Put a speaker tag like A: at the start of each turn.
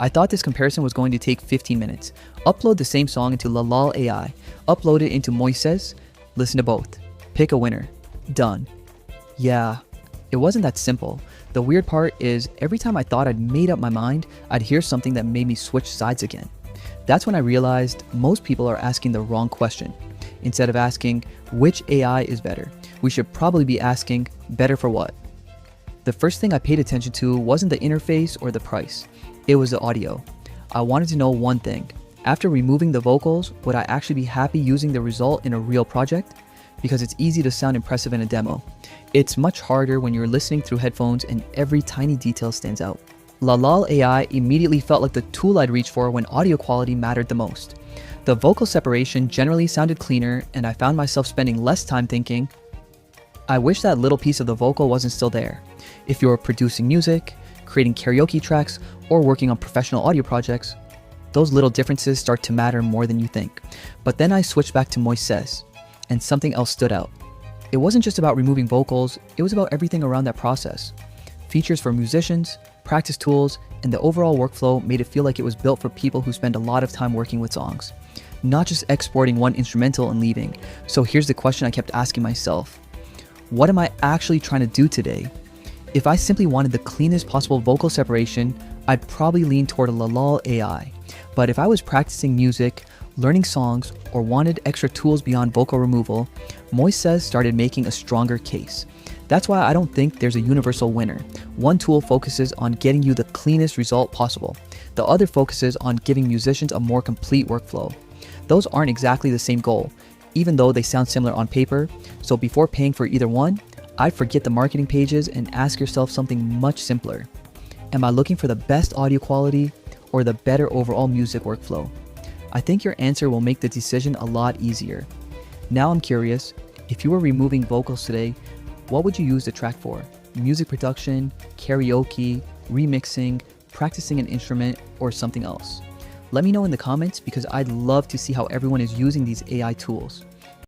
A: I thought this comparison was going to take 15 minutes. Upload the same song into LALAL.AI, upload it into Moises, listen to both, pick a winner, done. Yeah, it wasn't that simple. The weird part is every time I thought I'd made up my mind, I'd hear something that made me switch sides again. That's when I realized most people are asking the wrong question. Instead of asking, which AI is better, we should probably be asking, better for what? The first thing I paid attention to wasn't the interface or the price. It was the audio. I wanted to know one thing. After removing the vocals, would I actually be happy using the result in a real project? Because it's easy to sound impressive in a demo. It's much harder when you're listening through headphones and every tiny detail stands out. LALAL.AI immediately felt like the tool I'd reach for when audio quality mattered the most. The vocal separation generally sounded cleaner, and I found myself spending less time thinking, I wish that little piece of the vocal wasn't still there. If you're producing music, creating karaoke tracks, or working on professional audio projects, those little differences start to matter more than you think. But then I switched back to Moises, and something else stood out. It wasn't just about removing vocals, it was about everything around that process. Features for musicians, practice tools, and the overall workflow made it feel like it was built for people who spend a lot of time working with songs, not just exporting one instrumental and leaving. So here's the question I kept asking myself. What am I actually trying to do today? If I simply wanted the cleanest possible vocal separation, I'd probably lean toward a LALAL.AI. But if I was practicing music, learning songs, or wanted extra tools beyond vocal removal, Moises started making a stronger case. That's why I don't think there's a universal winner. One tool focuses on getting you the cleanest result possible. The other focuses on giving musicians a more complete workflow. Those aren't exactly the same goal, even though they sound similar on paper. So before paying for either one, I'd forget the marketing pages and ask yourself something much simpler. Am I looking for the best audio quality or the better overall music workflow? I think your answer will make the decision a lot easier. Now I'm curious, if you were removing vocals today, what would you use the track for? Music production, karaoke, remixing, practicing an instrument, or something else? Let me know in the comments because I'd love to see how everyone is using these AI tools.